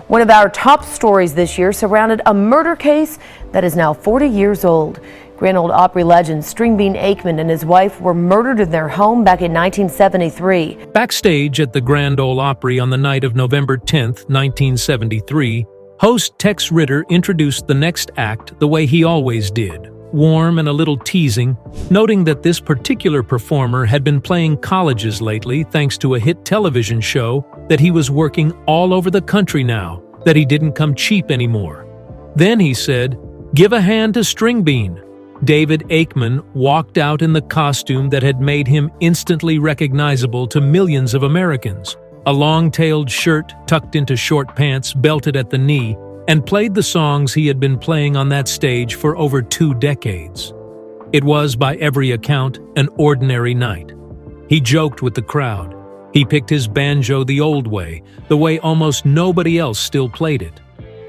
One of our top stories this year surrounded a murder case that is now 40 years old. Grand Ole Opry legend Stringbean Akeman and his wife were murdered in their home back in 1973. Backstage at the Grand Ole Opry on the night of November 10, 1973, host Tex Ritter introduced the next act the way he always did, warm and a little teasing, noting that this particular performer had been playing colleges lately thanks to a hit television show, that he was working all over the country now, that he didn't come cheap anymore. Then he said, "Give a hand to Stringbean." David Akeman walked out in the costume that had made him instantly recognizable to millions of Americans, a long-tailed shirt tucked into short pants belted at the knee, and played the songs he had been playing on that stage for over 2 decades. It was, by every account, an ordinary night. He joked with the crowd. He picked his banjo the old way, the way almost nobody else still played it.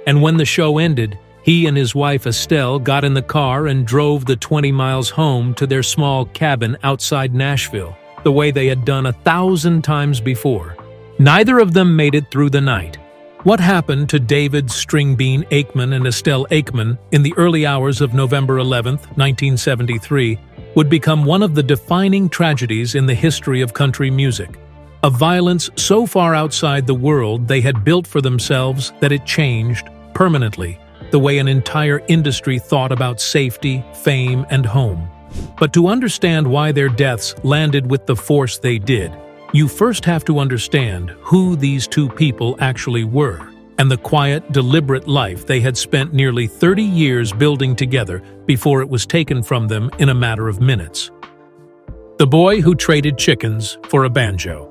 And when the show ended, he and his wife Estelle got in the car and drove the 20 miles home to their small cabin outside Nashville, the way they had done 1,000 times before. Neither of them made it through the night. What happened to David Stringbean Akeman and Estelle Akeman in the early hours of November 11, 1973, would become one of the defining tragedies in the history of country music. A violence so far outside the world they had built for themselves that it changed, permanently, the way an entire industry thought about safety, fame, and home. But to understand why their deaths landed with the force they did, you first have to understand who these two people actually were, and the quiet, deliberate life they had spent nearly 30 years building together before it was taken from them in a matter of minutes. The boy who traded chickens for a banjo.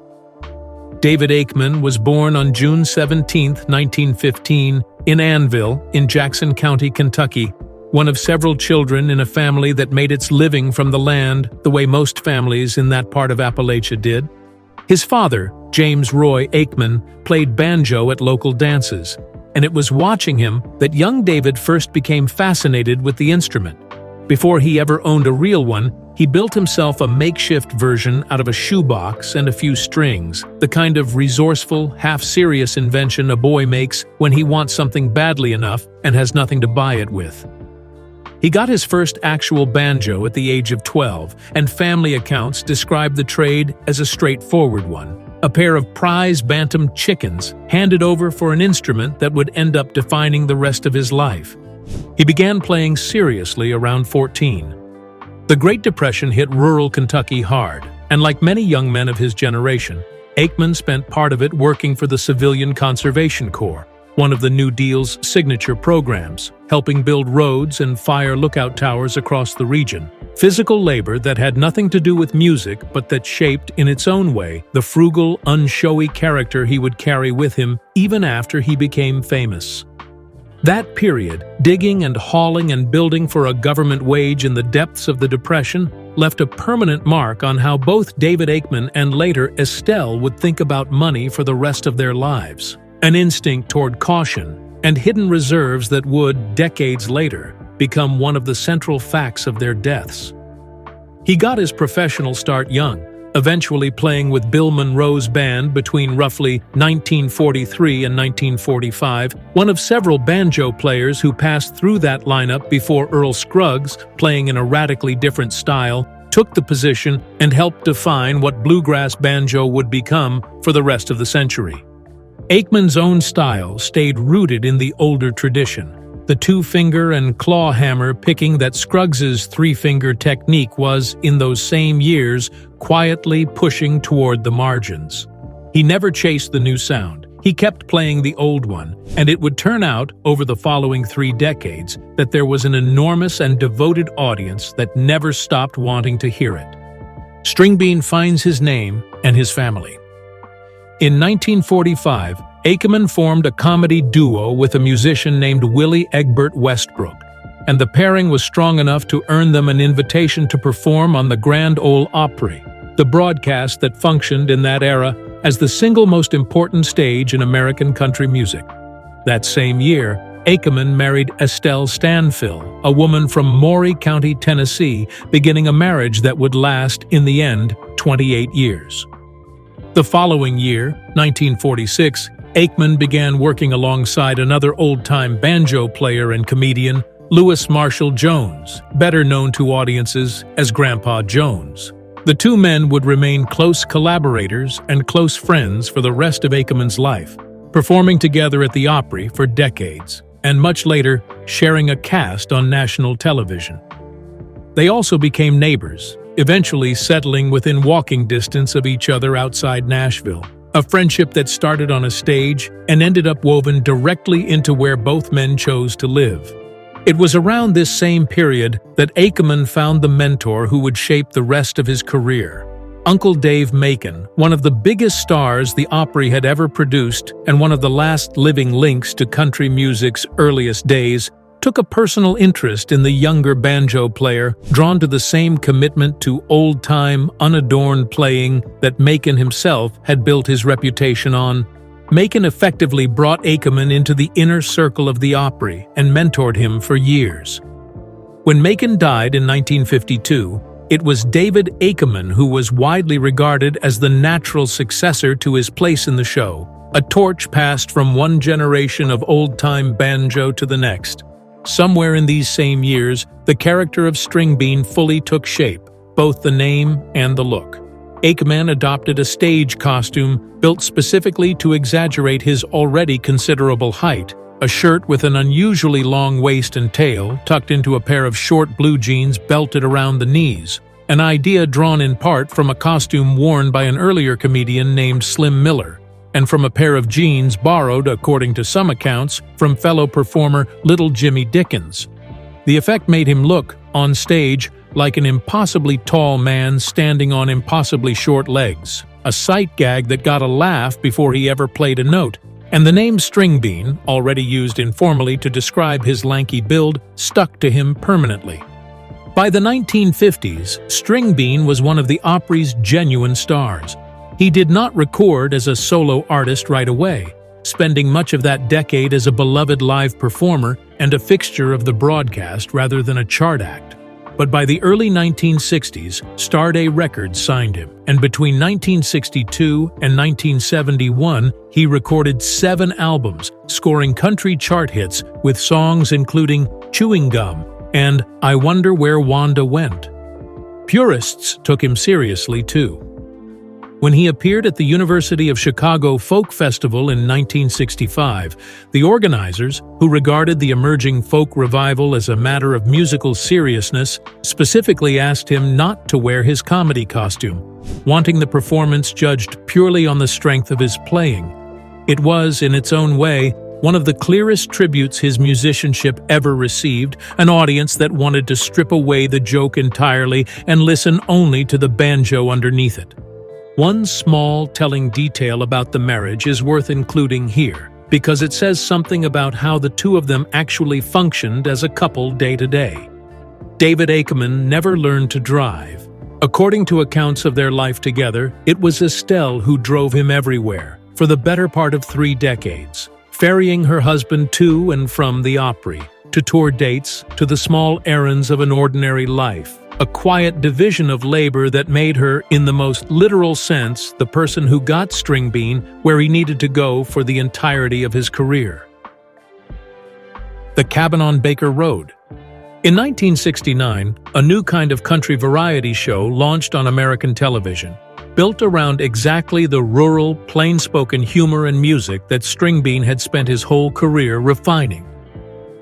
David Akeman was born on June 17, 1915, in Annville, in Jackson County, Kentucky, one of several children in a family that made its living from the land the way most families in that part of Appalachia did. His father, James Roy Akeman, played banjo at local dances, and it was watching him that young David first became fascinated with the instrument. Before he ever owned a real one, he built himself a makeshift version out of a shoebox and a few strings, the kind of resourceful, half-serious invention a boy makes when he wants something badly enough and has nothing to buy it with. He got his first actual banjo at the age of 12, and family accounts describe the trade as a straightforward one, a pair of prize bantam chickens handed over for an instrument that would end up defining the rest of his life. He began playing seriously around 14. The Great Depression hit rural Kentucky hard, and like many young men of his generation, Akeman spent part of it working for the Civilian Conservation Corps, one of the New Deal's signature programs, helping build roads and fire lookout towers across the region. Physical labor that had nothing to do with music, but that shaped, in its own way, the frugal, unshowy character he would carry with him even after he became famous. That period, digging and hauling and building for a government wage in the depths of the Depression, left a permanent mark on how both David Akeman and later Estelle would think about money for the rest of their lives. An instinct toward caution and hidden reserves that would, decades later, become one of the central facts of their deaths. He got his professional start young, eventually playing with Bill Monroe's band between roughly 1943 and 1945, one of several banjo players who passed through that lineup before Earl Scruggs, playing in a radically different style, took the position and helped define what bluegrass banjo would become for the rest of the century. Akeman's own style stayed rooted in the older tradition, the two-finger and claw hammer picking that Scruggs's three-finger technique was, in those same years, quietly pushing toward the margins. He never chased the new sound. He kept playing the old one, and it would turn out, over the following 3 decades, that there was an enormous and devoted audience that never stopped wanting to hear it. Stringbean finds his name and his family. In 1945, Akeman formed a comedy duo with a musician named Willie Egbert Westbrook, and the pairing was strong enough to earn them an invitation to perform on the Grand Ole Opry, the broadcast that functioned in that era as the single most important stage in American country music. That same year, Akeman married Estelle Stanfill, a woman from Maury County, Tennessee, beginning a marriage that would last, in the end, 28 years. The following year, 1946, Akeman began working alongside another old-time banjo player and comedian, Louis Marshall Jones, better known to audiences as Grandpa Jones. The two men would remain close collaborators and close friends for the rest of Akeman's life, performing together at the Opry for decades, and much later sharing a cast on national television. They also became neighbors, eventually settling within walking distance of each other outside Nashville, a friendship that started on a stage and ended up woven directly into where both men chose to live. It was around this same period that Akeman found the mentor who would shape the rest of his career. Uncle Dave Macon, one of the biggest stars the Opry had ever produced and one of the last living links to country music's earliest days, took a personal interest in the younger banjo player, drawn to the same commitment to old-time, unadorned playing that Macon himself had built his reputation on. Macon effectively brought Akeman into the inner circle of the Opry and mentored him for years. When Macon died in 1952, it was David Akeman who was widely regarded as the natural successor to his place in the show, a torch passed from one generation of old-time banjo to the next. Somewhere in these same years, the character of Stringbean fully took shape, both the name and the look. Akeman adopted a stage costume built specifically to exaggerate his already considerable height, a shirt with an unusually long waist and tail tucked into a pair of short blue jeans belted around the knees, an idea drawn in part from a costume worn by an earlier comedian named Slim Miller, and from a pair of jeans borrowed, according to some accounts, from fellow performer Little Jimmy Dickens. The effect made him look, on stage, like an impossibly tall man standing on impossibly short legs, a sight gag that got a laugh before he ever played a note, and the name Stringbean, already used informally to describe his lanky build, stuck to him permanently. By the 1950s, Stringbean was one of the Opry's genuine stars. He did not record as a solo artist right away, spending much of that decade as a beloved live performer and a fixture of the broadcast rather than a chart act. But by the early 1960s, Starday Records signed him, and between 1962 and 1971, he recorded 7 albums, scoring country chart hits with songs including Chewing Gum and I Wonder Where Wanda Went. Purists took him seriously, too. When he appeared at the University of Chicago Folk Festival in 1965, the organizers, who regarded the emerging folk revival as a matter of musical seriousness, specifically asked him not to wear his comedy costume, wanting the performance judged purely on the strength of his playing. It was, in its own way, one of the clearest tributes his musicianship ever received, an audience that wanted to strip away the joke entirely and listen only to the banjo underneath it. One small, telling detail about the marriage is worth including here, because it says something about how the two of them actually functioned as a couple day to day. David Akeman never learned to drive. According to accounts of their life together, it was Estelle who drove him everywhere, for the better part of 3 decades, ferrying her husband to and from the Opry, to tour dates, to the small errands of an ordinary life. A quiet division of labor that made her, in the most literal sense, the person who got Stringbean where he needed to go for the entirety of his career. The Cabin on Baker Road. In 1969, a new kind of country variety show launched on American television, built around exactly the rural, plain-spoken humor and music that Stringbean had spent his whole career refining.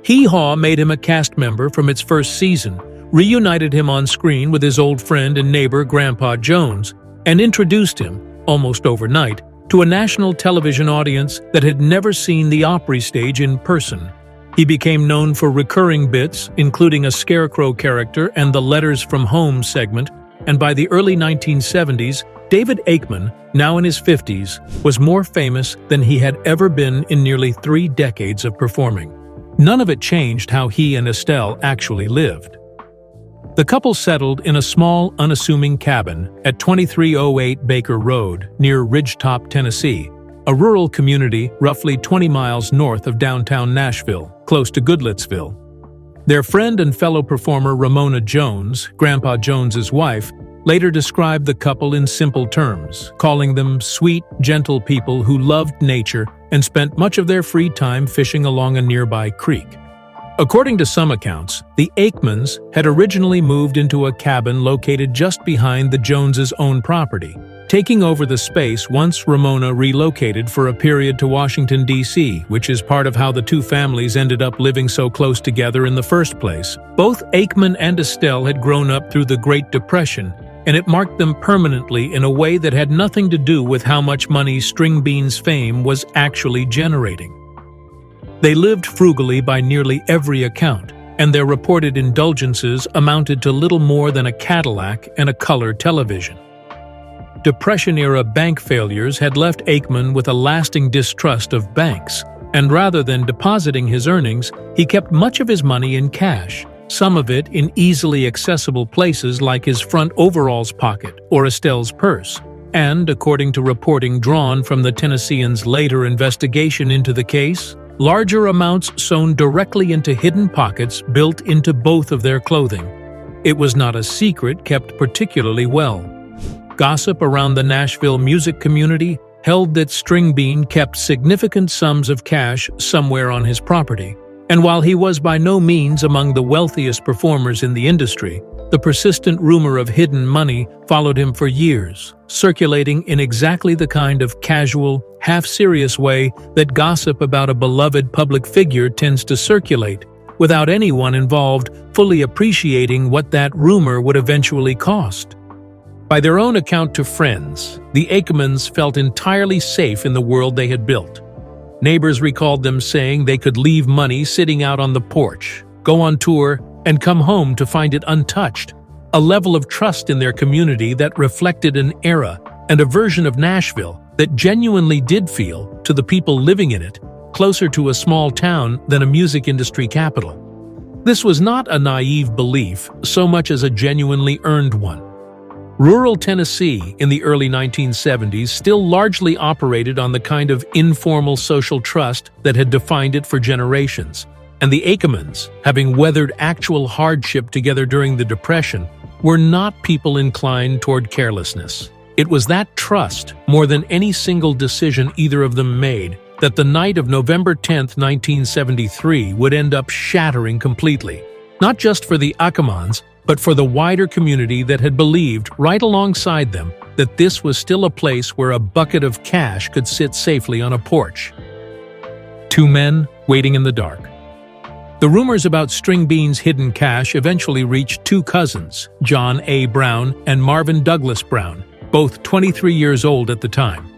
Hee Haw made him a cast member from its first season, reunited him on screen with his old friend and neighbor Grandpa Jones, and introduced him, almost overnight, to a national television audience that had never seen the Opry stage in person. He became known for recurring bits, including a scarecrow character and the Letters from Home segment, and by the early 1970s, David Akeman, now in his 50s, was more famous than he had ever been in nearly 3 decades of performing. None of it changed how he and Estelle actually lived. The couple settled in a small, unassuming cabin at 2308 Baker Road near Ridgetop, Tennessee, a rural community roughly 20 miles north of downtown Nashville, close to Goodlettsville. Their friend and fellow performer Ramona Jones, Grandpa Jones's wife, later described the couple in simple terms, calling them sweet, gentle people who loved nature and spent much of their free time fishing along a nearby creek. According to some accounts, the Akemans had originally moved into a cabin located just behind the Joneses' own property, taking over the space once Ramona relocated for a period to Washington, D.C., which is part of how the two families ended up living so close together in the first place. Both Akeman and Estelle had grown up through the Great Depression, and it marked them permanently in a way that had nothing to do with how much money Stringbean's fame was actually generating. They lived frugally by nearly every account, and their reported indulgences amounted to little more than a Cadillac and a color television. Depression-era bank failures had left Akeman with a lasting distrust of banks, and rather than depositing his earnings, he kept much of his money in cash, some of it in easily accessible places like his front overalls pocket or Estelle's purse. And, according to reporting drawn from the Tennessean's later investigation into the case, larger amounts sewn directly into hidden pockets built into both of their clothing. It was not a secret kept particularly well. Gossip around the Nashville music community held that Stringbean kept significant sums of cash somewhere on his property. And while he was by no means among the wealthiest performers in the industry, the persistent rumor of hidden money followed him for years, circulating in exactly the kind of casual, half-serious way that gossip about a beloved public figure tends to circulate, without anyone involved fully appreciating what that rumor would eventually cost. By their own account to friends, the Akemans felt entirely safe in the world they had built. Neighbors recalled them saying they could leave money sitting out on the porch, go on tour, and come home to find it untouched, a level of trust in their community that reflected an era and a version of Nashville that genuinely did feel, to the people living in it, closer to a small town than a music industry capital. This was not a naive belief so much as a genuinely earned one. Rural Tennessee in the early 1970s still largely operated on the kind of informal social trust that had defined it for generations, and the Akemans, having weathered actual hardship together during the Depression, were not people inclined toward carelessness. It was that trust, more than any single decision either of them made, that the night of November 10, 1973 would end up shattering completely, not just for the Akemans, but for the wider community that had believed right alongside them that this was still a place where a bucket of cash could sit safely on a porch. Two men waiting in the dark. The rumors about Stringbean's hidden cash eventually reached two cousins, John A. Brown and Marvin Douglas Brown, both 23 years old at the time.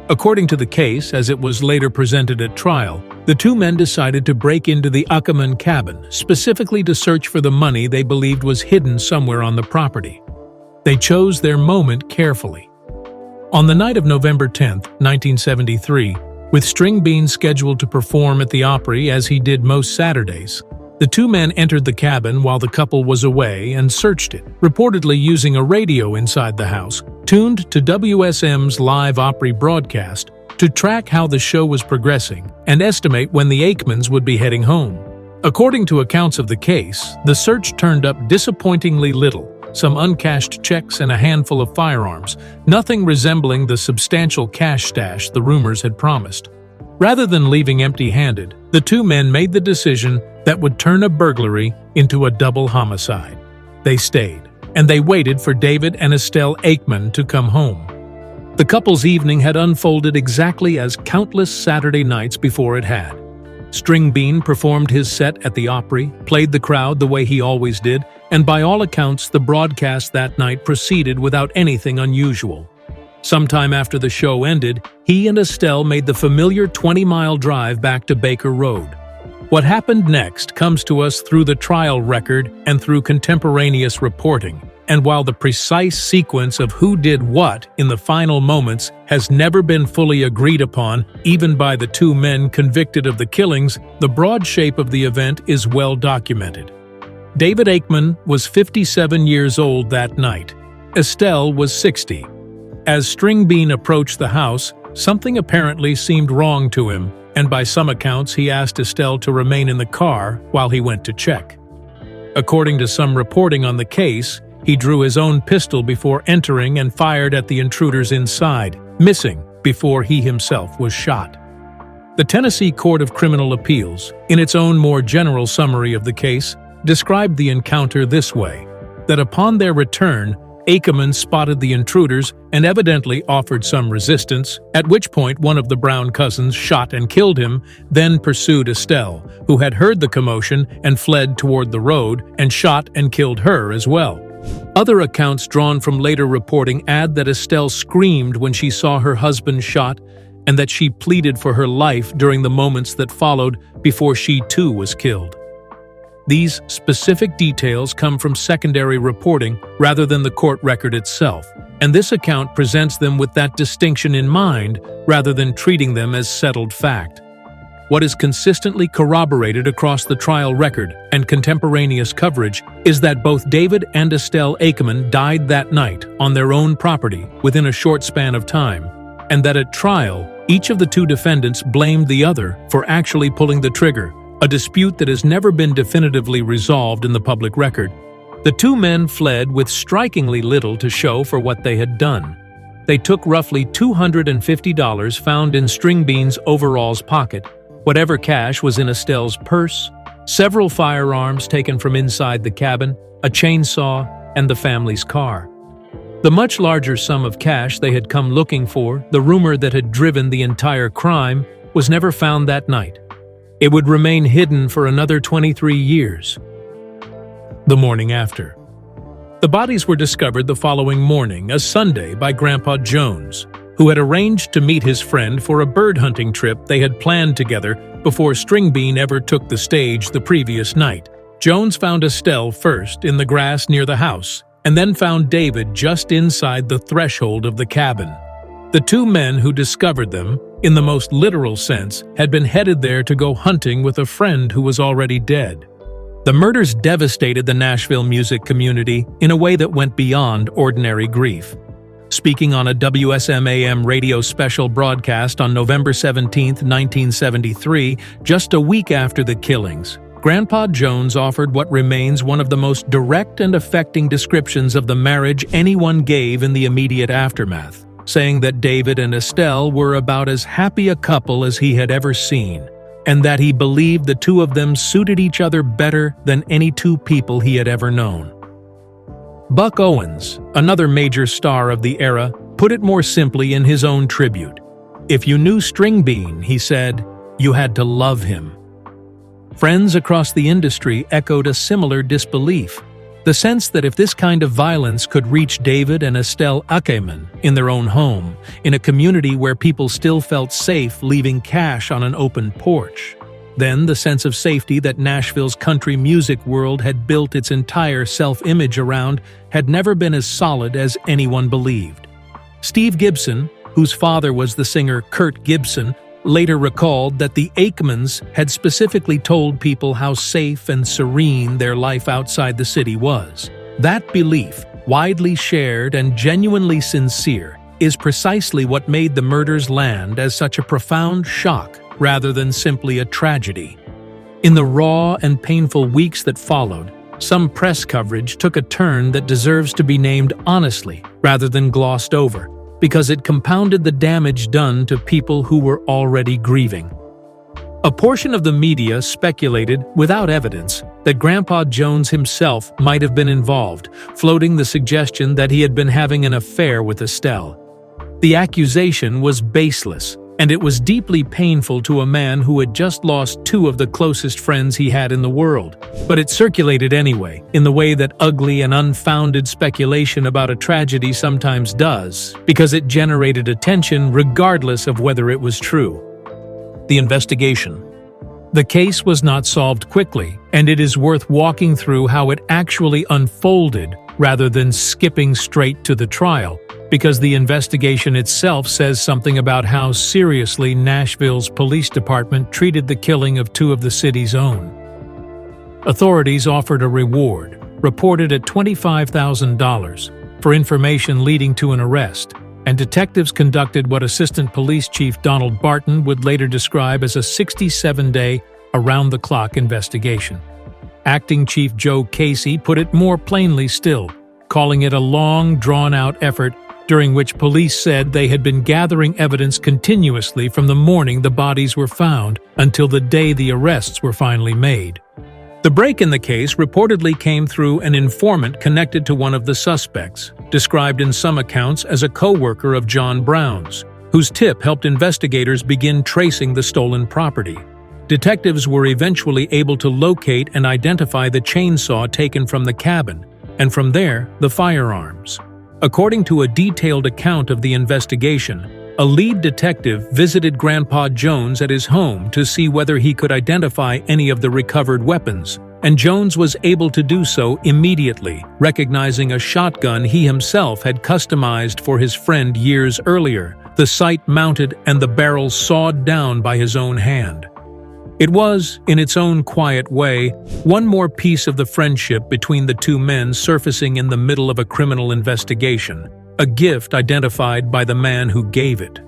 According to the case, as it was later presented at trial, the two men decided to break into the Akeman cabin, specifically to search for the money they believed was hidden somewhere on the property. They chose their moment carefully. On the night of November 10, 1973, with Stringbean scheduled to perform at the Opry as he did most Saturdays, the two men entered the cabin while the couple was away and searched it, reportedly using a radio inside the house, tuned to WSM's live Opry broadcast, to track how the show was progressing and estimate when the Akemans would be heading home. According to accounts of the case, the search turned up disappointingly little, some uncashed checks and a handful of firearms, nothing resembling the substantial cash stash the rumors had promised. Rather than leaving empty-handed, the two men made the decision that would turn a burglary into a double homicide. They stayed, and they waited for David and Estelle Akeman to come home. The couple's evening had unfolded exactly as countless Saturday nights before it had. Stringbean performed his set at the Opry, played the crowd the way he always did, and by all accounts the broadcast that night proceeded without anything unusual. Sometime after the show ended, he and Estelle made the familiar 20-mile drive back to Baker Road. What happened next comes to us through the trial record and through contemporaneous reporting, and while the precise sequence of who did what in the final moments has never been fully agreed upon, even by the two men convicted of the killings, the broad shape of the event is well documented. David Akeman was 57 years old that night. Estelle was 60. As Stringbean approached the house, something apparently seemed wrong to him, and by some accounts he asked Estelle to remain in the car while he went to check. According to some reporting on the case, He drew his own pistol before entering and fired at the intruders inside, missing before he himself was shot. The Tennessee Court of Criminal Appeals, in its own more general summary of the case, described the encounter this way: that upon their return, Akeman spotted the intruders and evidently offered some resistance, at which point one of the Brown cousins shot and killed him, then pursued Estelle, who had heard the commotion and fled toward the road, and shot and killed her as well. Other accounts drawn from later reporting add that Estelle screamed when she saw her husband shot and that she pleaded for her life during the moments that followed before she too was killed. These specific details come from secondary reporting rather than the court record itself, and this account presents them with that distinction in mind rather than treating them as settled fact. What is consistently corroborated across the trial record and contemporaneous coverage is that both David and Estelle Akeman died that night on their own property within a short span of time, and that at trial, each of the two defendants blamed the other for actually pulling the trigger, a dispute that has never been definitively resolved in the public record. The two men fled with strikingly little to show for what they had done. They took roughly $250 found in Stringbean's overalls pocket, whatever cash was in Estelle's purse, several firearms taken from inside the cabin, a chainsaw, and the family's car. The much larger sum of cash they had come looking for, the rumor that had driven the entire crime, was never found that night. It would remain hidden for another 23 years. The morning after. The bodies were discovered the following morning, a Sunday, by Grandpa Jones, who had arranged to meet his friend for a bird hunting trip they had planned together before Stringbean ever took the stage the previous night. Jones found Estelle first in the grass near the house, and then found David just inside the threshold of the cabin. The two men who discovered them, in the most literal sense, had been headed there to go hunting with a friend who was already dead. The murders devastated the Nashville music community in a way that went beyond ordinary grief. Speaking on a WSM-AM radio special broadcast on November 17, 1973, just a week after the killings, Grandpa Jones offered what remains one of the most direct and affecting descriptions of the marriage anyone gave in the immediate aftermath, saying that David and Estelle were about as happy a couple as he had ever seen, and that he believed the two of them suited each other better than any two people he had ever known. Buck Owens, another major star of the era, put it more simply in his own tribute. "If you knew Stringbean," he said, "you had to love him." Friends across the industry echoed a similar disbelief, the sense that if this kind of violence could reach David and Estelle Akeman in their own home, in a community where people still felt safe leaving cash on an open porch, then the sense of safety that Nashville's country music world had built its entire self-image around had never been as solid as anyone believed. Steve Gibson, whose father was the singer Kurt Gibson, later recalled that the Akemans had specifically told people how safe and serene their life outside the city was. That belief, widely shared and genuinely sincere, is precisely what made the murders land as such a profound shock rather than simply a tragedy. In the raw and painful weeks that followed, some press coverage took a turn that deserves to be named honestly rather than glossed over, because it compounded the damage done to people who were already grieving. A portion of the media speculated, without evidence, that Grandpa Jones himself might have been involved, floating the suggestion that he had been having an affair with Estelle. The accusation was baseless, and it was deeply painful to a man who had just lost two of the closest friends he had in the world. But it circulated anyway, in the way that ugly and unfounded speculation about a tragedy sometimes does, because it generated attention regardless of whether it was true. The investigation. The case was not solved quickly, and it is worth walking through how it actually unfolded rather than skipping straight to the trial, because the investigation itself says something about how seriously Nashville's police department treated the killing of two of the city's own. Authorities offered a reward, reported at $25,000, for information leading to an arrest, and detectives conducted what Assistant Police Chief Donald Barton would later describe as a 67-day, around-the-clock investigation. Acting Chief Joe Casey put it more plainly still: calling it a long, drawn-out effort during which police said they had been gathering evidence continuously from the morning the bodies were found until the day the arrests were finally made. The break in the case reportedly came through an informant connected to one of the suspects, described in some accounts as a co-worker of John Brown's, whose tip helped investigators begin tracing the stolen property. Detectives were eventually able to locate and identify the chainsaw taken from the cabin, and from there, the firearms. According to a detailed account of the investigation, a lead detective visited Grandpa Jones at his home to see whether he could identify any of the recovered weapons, and Jones was able to do so immediately, recognizing a shotgun he himself had customized for his friend years earlier, the sight mounted and the barrel sawed down by his own hand. It was, in its own quiet way, one more piece of the friendship between the two men surfacing in the middle of a criminal investigation, a gift identified by the man who gave it.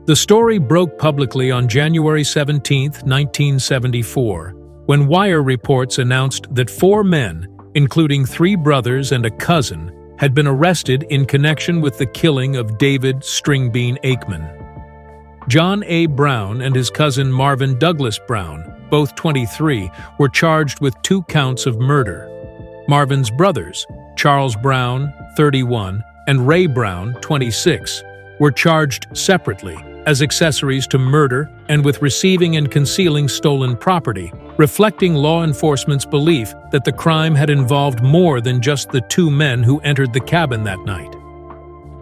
The story broke publicly on January 17, 1974, when Wire reports announced that 4 men, including 3 brothers and a cousin, had been arrested in connection with the killing of David Stringbean Akeman. John A. Brown and his cousin Marvin Douglas Brown, both 23, were charged with 2 counts of murder. Marvin's brothers, Charles Brown, 31, and Ray Brown, 26, were charged separately as accessories to murder and with receiving and concealing stolen property, reflecting law enforcement's belief that the crime had involved more than just the 2 men who entered the cabin that night.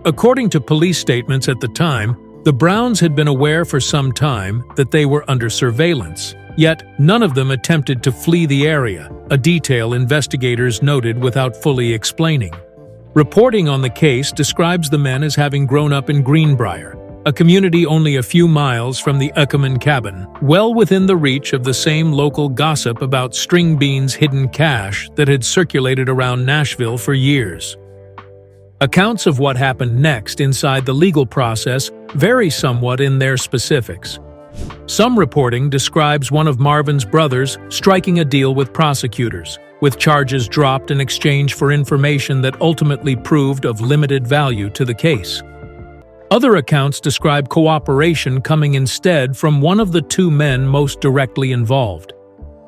According to police statements at the time, the Browns had been aware for some time that they were under surveillance, yet none of them attempted to flee the area, a detail investigators noted without fully explaining. Reporting on the case describes the men as having grown up in Greenbrier, a community only a few miles from the Akeman cabin, well within the reach of the same local gossip about Stringbean's hidden cache that had circulated around Nashville for years. Accounts of what happened next inside the legal process vary somewhat in their specifics. Some reporting describes one of Marvin's brothers striking a deal with prosecutors, with charges dropped in exchange for information that ultimately proved of limited value to the case. Other accounts describe cooperation coming instead from one of the 2 men most directly involved.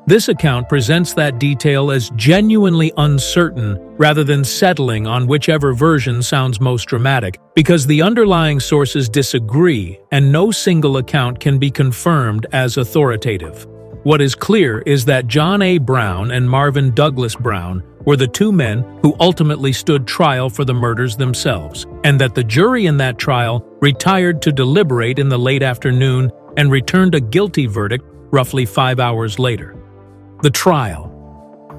This account presents that detail as genuinely uncertain rather than settling on whichever version sounds most dramatic, because the underlying sources disagree and no single account can be confirmed as authoritative. What is clear is that John A. Brown and Marvin Douglas Brown were the 2 men who ultimately stood trial for the murders themselves, and that the jury in that trial retired to deliberate in the late afternoon and returned a guilty verdict roughly 5 hours later. The trial.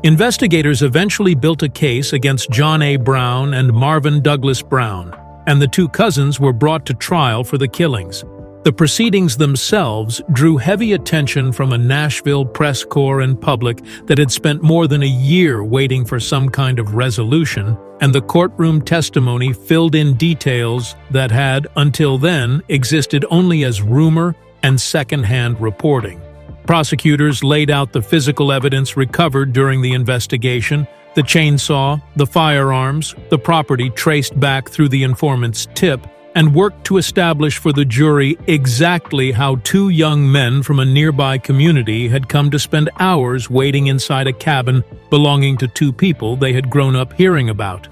Investigators eventually built a case against John A. Brown and Marvin Douglas Brown, and the 2 cousins were brought to trial for the killings. The proceedings themselves drew heavy attention from a Nashville press corps and public that had spent more than a year waiting for some kind of resolution, and the courtroom testimony filled in details that had, until then, existed only as rumor and second-hand reporting. Prosecutors laid out the physical evidence recovered during the investigation, the chainsaw, the firearms, the property traced back through the informant's tip, and worked to establish for the jury exactly how 2 young men from a nearby community had come to spend hours waiting inside a cabin belonging to 2 people they had grown up hearing about.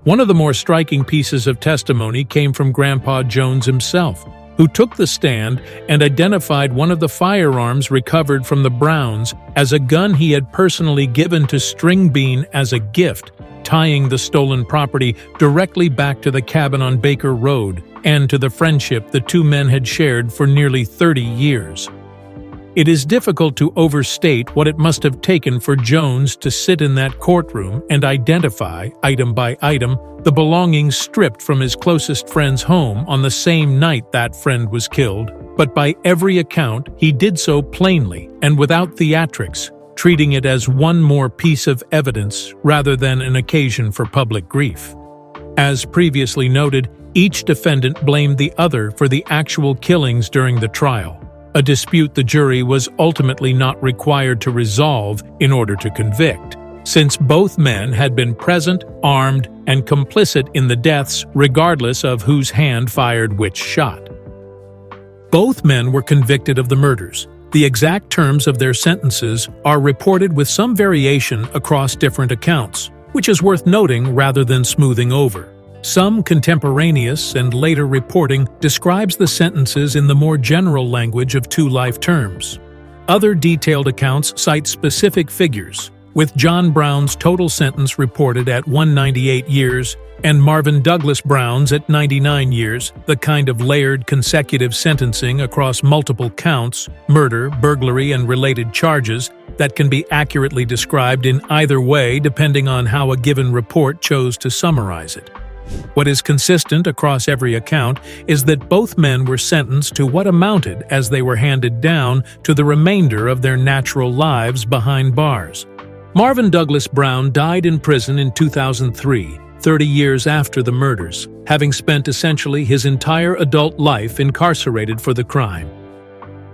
One of the more striking pieces of testimony came from Grandpa Jones himself, who took the stand and identified one of the firearms recovered from the Browns as a gun he had personally given to Stringbean as a gift, tying the stolen property directly back to the cabin on Baker Road and to the friendship the 2 men had shared for nearly 30 years. It is difficult to overstate what it must have taken for Jones to sit in that courtroom and identify, item by item, the belongings stripped from his closest friend's home on the same night that friend was killed, but by every account he did so plainly and without theatrics, treating it as one more piece of evidence rather than an occasion for public grief. As previously noted, each defendant blamed the other for the actual killings during the trial, a dispute the jury was ultimately not required to resolve in order to convict. since both men had been present, armed, and complicit in the deaths regardless of whose hand fired which shot. Both men were convicted of the murders. The exact terms of their sentences are reported with some variation across different accounts, which is worth noting rather than smoothing over. Some contemporaneous and later reporting describes the sentences in the more general language of 2 life terms. Other detailed accounts cite specific figures, with John Brown's total sentence reported at 198 years and Marvin Douglas Brown's at 99 years, the kind of layered consecutive sentencing across multiple counts, murder, burglary, and related charges that can be accurately described in either way depending on how a given report chose to summarize it. What is consistent across every account is that both men were sentenced to what amounted, as they were handed down, to the remainder of their natural lives behind bars. Marvin Douglas Brown died in prison in 2003, 30 years after the murders, having spent essentially his entire adult life incarcerated for the crime.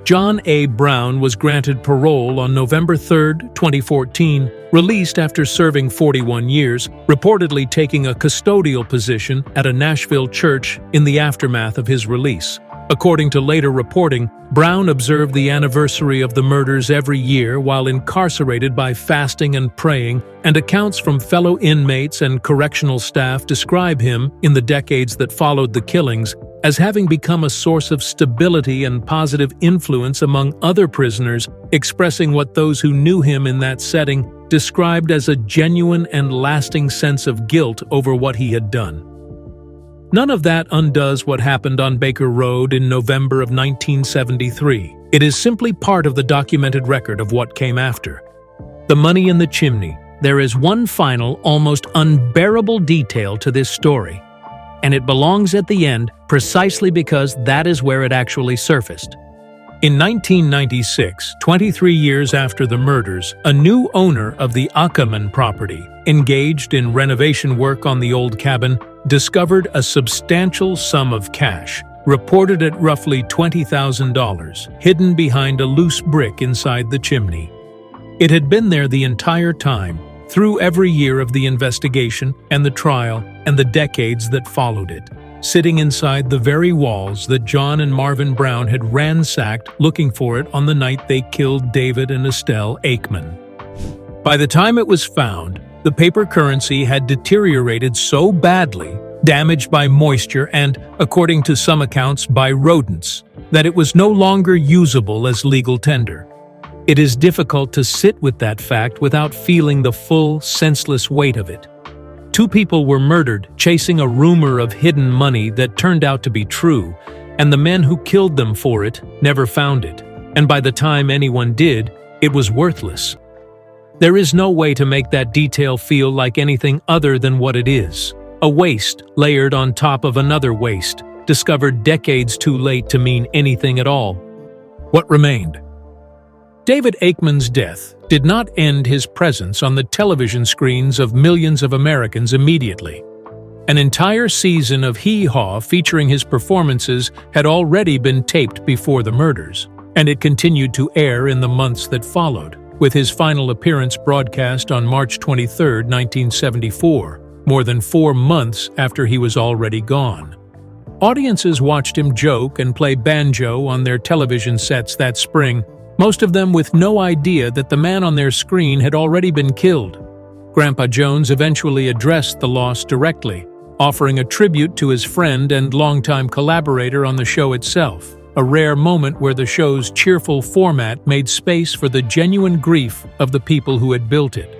John A. Brown was granted parole on November 3, 2014, released after serving 41 years, reportedly taking a custodial position at a Nashville church in the aftermath of his release. According to later reporting, Brown observed the anniversary of the murders every year while incarcerated by fasting and praying, and accounts from fellow inmates and correctional staff describe him, in the decades that followed the killings, as having become a source of stability and positive influence among other prisoners, expressing what those who knew him in that setting described as a genuine and lasting sense of guilt over what he had done. None of that undoes what happened on Baker Road in November of 1973. It is simply part of the documented record of what came after. The money in the chimney. There is one final, almost unbearable detail to this story, and it belongs at the end precisely because that is where it actually surfaced. In 1996, 23 years after the murders, a new owner of the Akeman property, engaged in renovation work on the old cabin, discovered a substantial sum of cash, reported at roughly $20,000, hidden behind a loose brick inside the chimney. It had been there the entire time, through every year of the investigation and the trial and the decades that followed it, sitting inside the very walls that John and Marvin Brown had ransacked looking for it on the night they killed David and Estelle Akeman. By the time it was found, the paper currency had deteriorated so badly, damaged by moisture and, according to some accounts, by rodents, that it was no longer usable as legal tender. It is difficult to sit with that fact without feeling the full, senseless weight of it. 2 people were murdered chasing a rumor of hidden money that turned out to be true, and the men who killed them for it never found it, and by the time anyone did, it was worthless. There is no way to make that detail feel like anything other than what it is, a waste layered on top of another waste, discovered decades too late to mean anything at all. What remained? David Akeman's death did not end his presence on the television screens of millions of Americans immediately. An entire season of Hee Haw featuring his performances had already been taped before the murders, and it continued to air in the months that followed, with his final appearance broadcast on March 23, 1974, more than 4 months after he was already gone. Audiences watched him joke and play banjo on their television sets that spring, most of them with no idea that the man on their screen had already been killed. Grandpa Jones eventually addressed the loss directly, offering a tribute to his friend and longtime collaborator on the show itself, a rare moment where the show's cheerful format made space for the genuine grief of the people who had built it.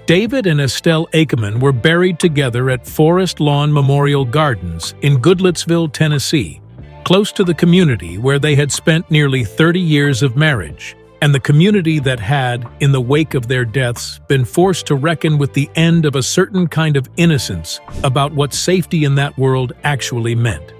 David and Estelle Akeman were buried together at Forest Lawn Memorial Gardens in Goodlettsville, Tennessee, close to the community where they had spent nearly 30 years of marriage, and the community that had, in the wake of their deaths, been forced to reckon with the end of a certain kind of innocence about what safety in that world actually meant.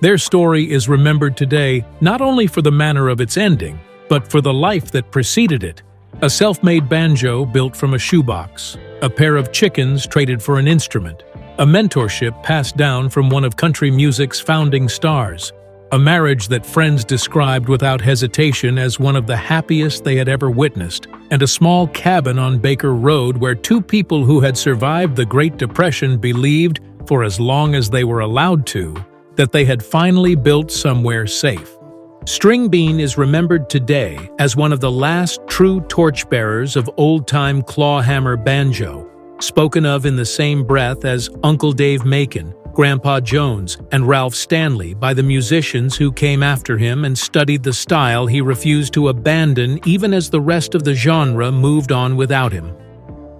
Their story is remembered today not only for the manner of its ending, but for the life that preceded it. A self-made banjo built from a shoebox, a pair of chickens traded for an instrument, a mentorship passed down from one of country music's founding stars, a marriage that friends described without hesitation as one of the happiest they had ever witnessed, and a small cabin on Baker Road where two people who had survived the Great Depression believed, for as long as they were allowed to, that they had finally built somewhere safe. Stringbean is remembered today as one of the last true torchbearers of old-time clawhammer banjo, spoken of in the same breath as Uncle Dave Macon, Grandpa Jones, and Ralph Stanley by the musicians who came after him and studied the style he refused to abandon even as the rest of the genre moved on without him.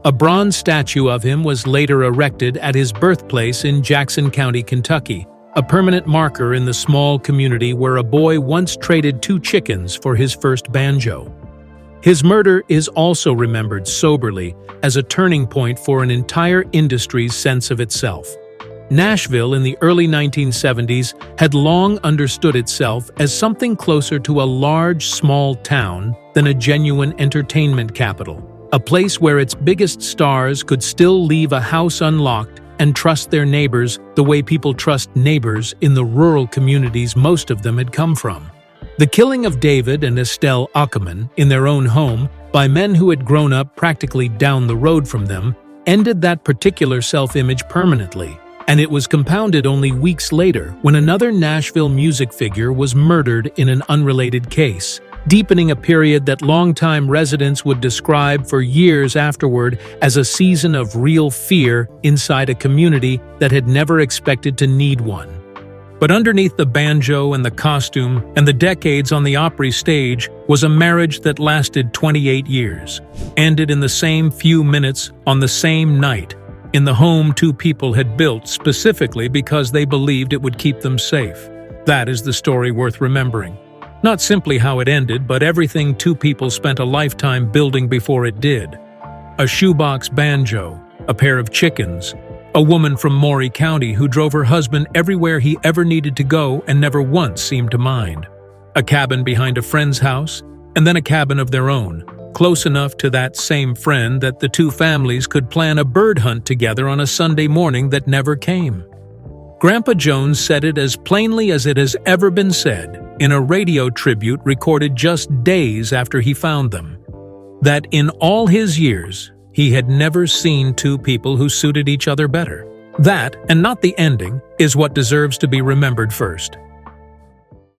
A bronze statue of him was later erected at his birthplace in Jackson County, Kentucky, a permanent marker in the small community where a boy once traded 2 chickens for his first banjo. His murder is also remembered soberly as a turning point for an entire industry's sense of itself. Nashville in the early 1970s had long understood itself as something closer to a large, small town than a genuine entertainment capital, a place where its biggest stars could still leave a house unlocked and trust their neighbors the way people trust neighbors in the rural communities most of them had come from. The killing of David and Estelle Akeman in their own home by men who had grown up practically down the road from them ended that particular self-image permanently, and it was compounded only weeks later when another Nashville music figure was murdered in an unrelated case, deepening a period that longtime residents would describe for years afterward as a season of real fear inside a community that had never expected to need one. But underneath the banjo and the costume and the decades on the Opry stage was a marriage that lasted 28 years, ended in the same few minutes on the same night, in the home two people had built specifically because they believed it would keep them safe. That is the story worth remembering. Not simply how it ended, but everything two people spent a lifetime building before it did. A shoebox banjo, a pair of chickens, a woman from Maury County who drove her husband everywhere he ever needed to go and never once seemed to mind. A cabin behind a friend's house, and then a cabin of their own, close enough to that same friend that the two families could plan a bird hunt together on a Sunday morning that never came. Grandpa Jones said it as plainly as it has ever been said in a radio tribute recorded just days after he found them, that in all his years, he had never seen two people who suited each other better. That, and not the ending, is what deserves to be remembered first.